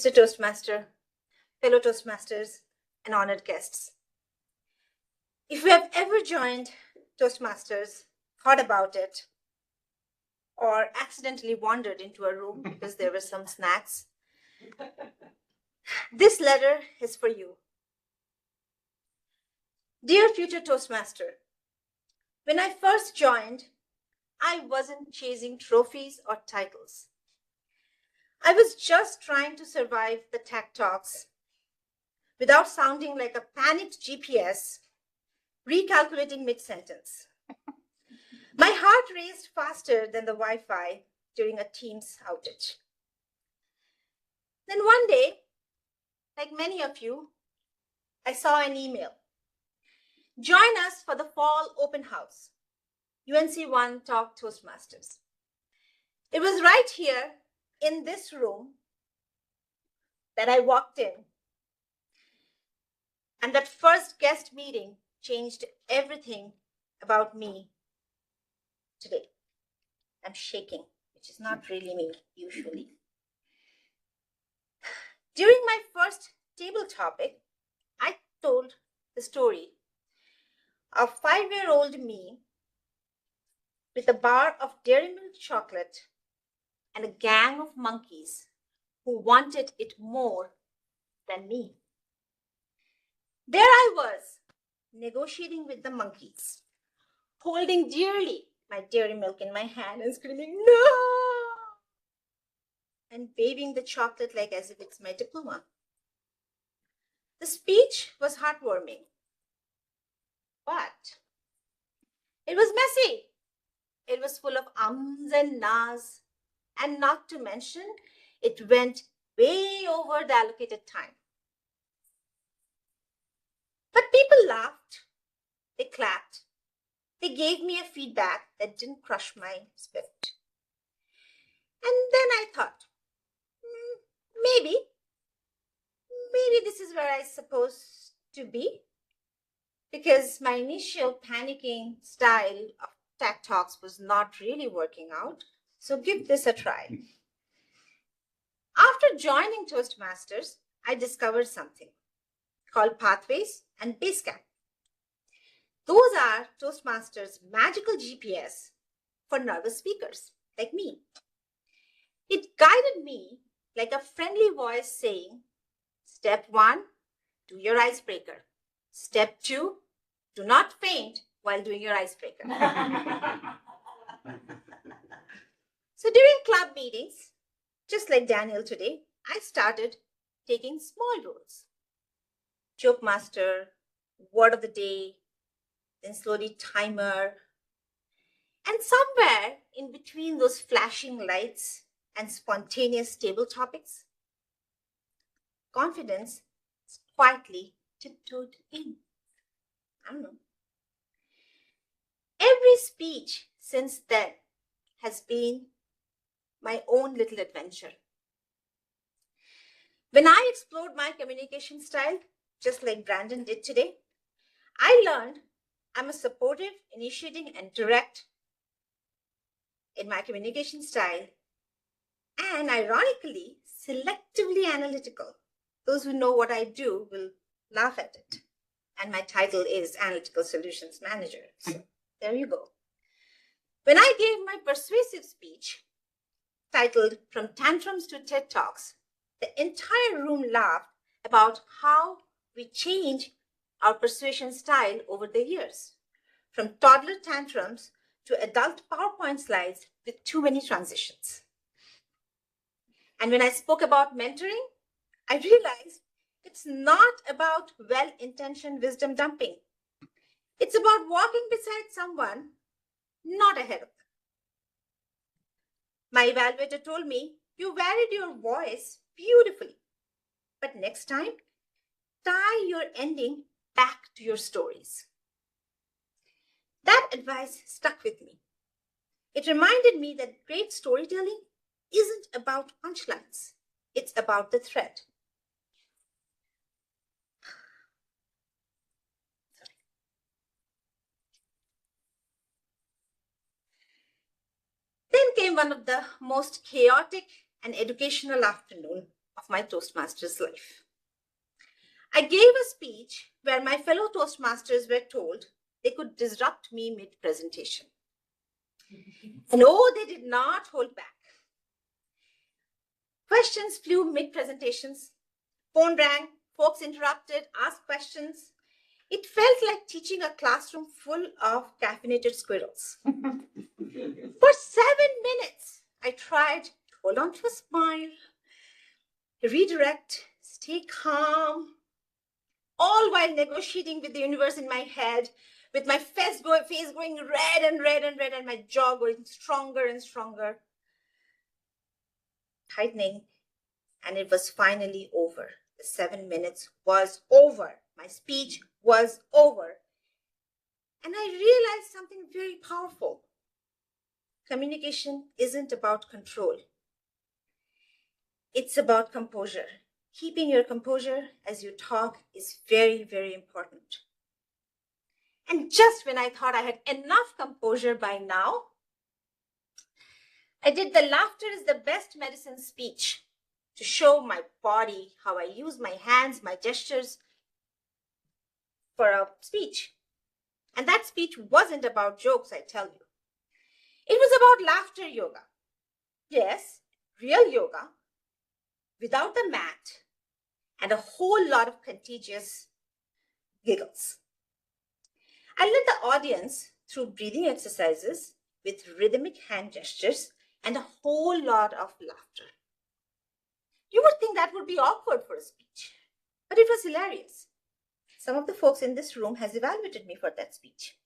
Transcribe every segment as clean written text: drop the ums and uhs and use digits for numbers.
Mr. Toastmaster, fellow Toastmasters, and honored guests. If you have ever joined Toastmasters, thought about it, or accidentally wandered into a room because there were some snacks, this letter is for you. Dear future Toastmaster, when I first joined, I wasn't chasing trophies or titles. I was just trying to survive the tech talks without sounding like a panicked GPS recalculating mid-sentence. My heart raced faster than the Wi-Fi during a Teams outage. Then one day, like many of you, I saw an email. Join us for the fall open house, UNC1 Talk Toastmasters. It was right here in this room that I walked in. And that first guest meeting changed everything about me today. I'm shaking, which is not really me usually. During my first table topic, I told the story of 5-year-old me with a bar of Dairy Milk chocolate and a gang of monkeys who wanted it more than me. There I was, negotiating with the monkeys, holding dearly my Dairy Milk in my hand and screaming, "No!" and waving the chocolate like as if it's my diploma. The speech was heartwarming, but it was messy. It was full of ums and nahs, and not to mention, it went way over the allocated time. But people laughed, they clapped, they gave me a feedback that didn't crush my spirit. And then I thought, maybe this is where I'm supposed to be, because my initial panicking style of tech talks was not really working out. So give this a try. After joining Toastmasters, I discovered something called Pathways and Basecamp. Those are Toastmasters' magical GPS for nervous speakers like me. It guided me like a friendly voice saying, Step 1, do your icebreaker. Step 2, do not faint while doing your icebreaker. So during club meetings, just like Daniel today, I started taking small roles. Joke master, word of the day, then slowly timer. And somewhere in between those flashing lights and spontaneous table topics, confidence quietly tiptoed in. I don't know. Every speech since then has been my own little adventure. When I explored my communication style, just like Brandon did today, I learned I'm a supportive, initiating, and direct in my communication style, and ironically, selectively analytical. Those who know what I do will laugh at it. And my title is Analytical Solutions Manager. So there you go. When I gave my persuasive speech, titled From Tantrums to TED Talks, the entire room laughed about how we change our persuasion style over the years, from toddler tantrums to adult PowerPoint slides with too many transitions. And when I spoke about mentoring, I realized it's not about well-intentioned wisdom dumping. It's about walking beside someone, not ahead of them. My evaluator told me, you varied your voice beautifully, but next time, tie your ending back to your stories. That advice stuck with me. It reminded me that great storytelling isn't about punchlines. It's about the thread. Then came one of the most chaotic and educational afternoon of my Toastmasters life. I gave a speech where my fellow Toastmasters were told they could disrupt me mid-presentation. No, they did not hold back. Questions flew mid-presentations. Phone rang, folks interrupted, asked questions. It felt like teaching a classroom full of caffeinated squirrels. For 7 minutes, I tried to hold on to a smile, redirect, stay calm, all while negotiating with the universe in my head, with my face going red and red and red, and my jaw going stronger and stronger, tightening, and it was finally over. The 7 minutes was over. My speech was over. And I realized something very powerful. Communication isn't about control. It's about composure. Keeping your composure as you talk is very, very important. And just when I thought I had enough composure by now, I did the laughter is the best medicine speech to show my body how I use my hands, my gestures for a speech. And that speech wasn't about jokes, I tell you. It was about laughter yoga. Yes, real yoga, without the mat, and a whole lot of contagious giggles. I led the audience through breathing exercises with rhythmic hand gestures and a whole lot of laughter. You would think that would be awkward for a speech, but it was hilarious. Some of the folks in this room has evaluated me for that speech.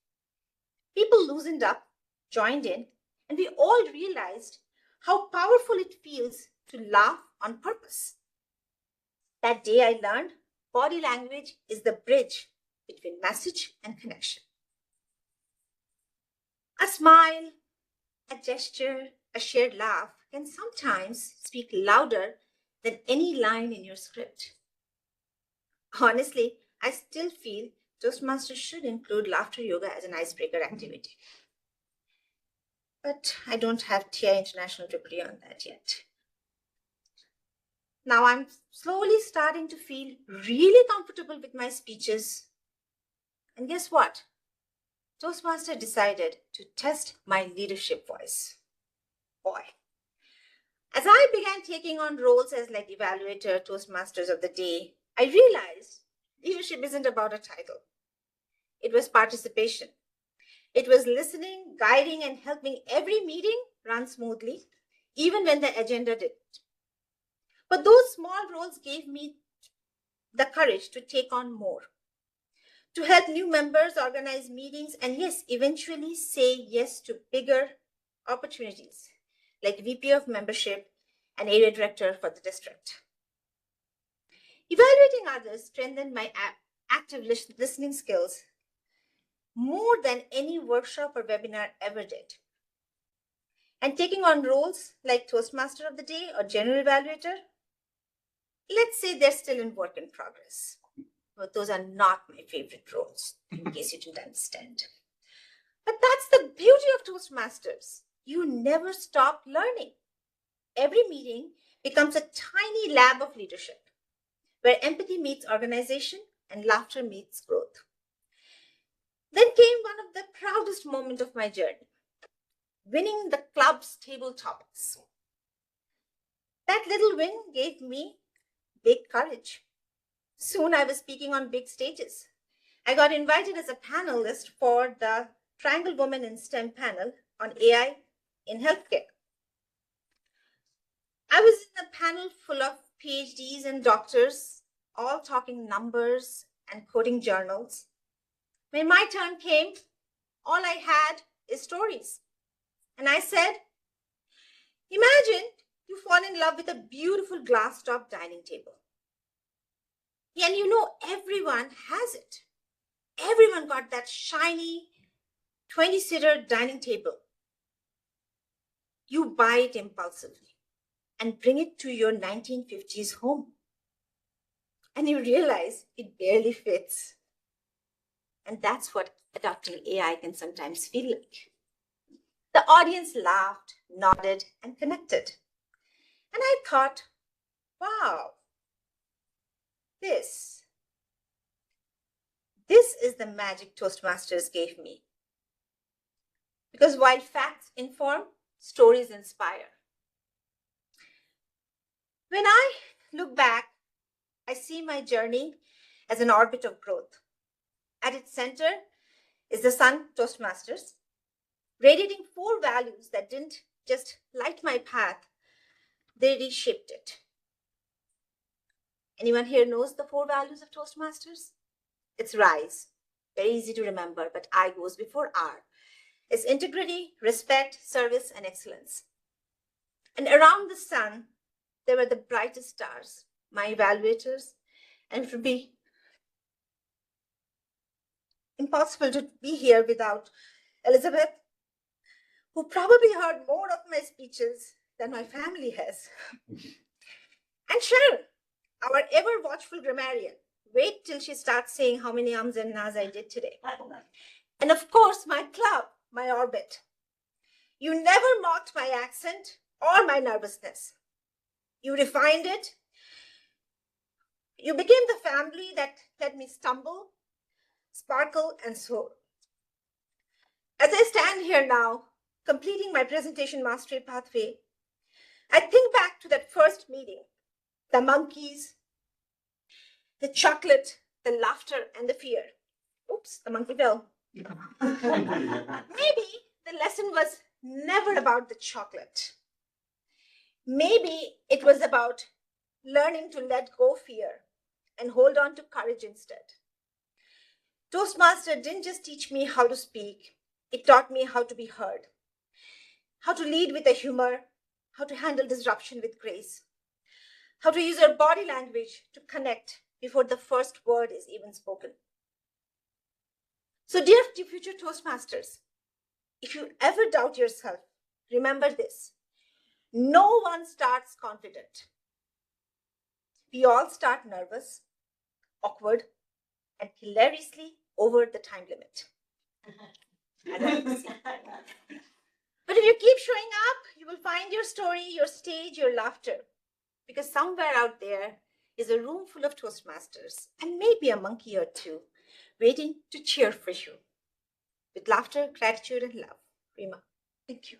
People loosened up, joined in, and we all realized how powerful it feels to laugh on purpose. That day I learned body language is the bridge between message and connection. A smile, a gesture, a shared laugh can sometimes speak louder than any line in your script. Honestly, I still feel Toastmasters should include laughter yoga as an icebreaker activity. But I don't have TI International degree on that yet. Now I'm slowly starting to feel really comfortable with my speeches. And guess what? Toastmaster decided to test my leadership voice. Boy. As I began taking on roles as like evaluator, Toastmasters of the day, I realized leadership isn't about a title. It was participation. It was listening, guiding, and helping every meeting run smoothly, even when the agenda didn't. But those small roles gave me the courage to take on more, to help new members organize meetings, and yes, eventually say yes to bigger opportunities, like VP of membership and area director for the district. Evaluating others strengthened my active listening skills more than any workshop or webinar ever did. And taking on roles like Toastmaster of the Day or General Evaluator, let's say they're still in work in progress. But those are not my favorite roles, in case you didn't understand. But that's the beauty of Toastmasters. You never stop learning. Every meeting becomes a tiny lab of leadership, where empathy meets organization and laughter meets growth. Then came one of the proudest moments of my journey, winning the club's table topics. That little win gave me big courage. Soon I was speaking on big stages. I got invited as a panelist for the Triangle Women in STEM panel on AI in healthcare. I was in a panel full of PhDs and doctors, all talking numbers and quoting journals. When my turn came, all I had is stories. And I said, imagine you fall in love with a beautiful glass-top dining table. And you know everyone has it. Everyone got that shiny 20-seater dining table. You buy it impulsively and bring it to your 1950s home. And you realize it barely fits. And that's what adopting AI can sometimes feel like. The audience laughed, nodded, and connected. And I thought, wow, this is the magic Toastmasters gave me. Because while facts inform, stories inspire. When I look back, I see my journey as an orbit of growth. At its center is the sun, Toastmasters, radiating 4 values that didn't just light my path, they reshaped it. Anyone here knows the 4 values of Toastmasters? It's RISE, very easy to remember, but I goes before R. It's integrity, respect, service, and excellence. And around the sun, there were the brightest stars, my evaluators, and it would be impossible to be here without Elizabeth, who probably heard more of my speeches than my family has. And Sharon, our ever watchful grammarian. Wait till she starts saying how many ums and nas I did today. And of course, my club, my orbit. You never mocked my accent or my nervousness. You refined it. You became the family that let me stumble, sparkle, and soar. As I stand here now, completing my presentation mastery pathway, I think back to that first meeting, the monkeys, the chocolate, the laughter, and the fear. Oops, the monkey fell. Maybe the lesson was never about the chocolate. Maybe it was about learning to let go fear and hold on to courage instead. Toastmaster didn't just teach me how to speak, it taught me how to be heard, how to lead with a humor, how to handle disruption with grace, how to use our body language to connect before the first word is even spoken. So dear future Toastmasters, if you ever doubt yourself, remember this. No one starts confident. We all start nervous, awkward, and hilariously over the time limit. But if you keep showing up, you will find your story, your stage, your laughter. Because somewhere out there is a room full of Toastmasters and maybe a monkey or two waiting to cheer for you. With laughter, gratitude, and love. Rima, thank you.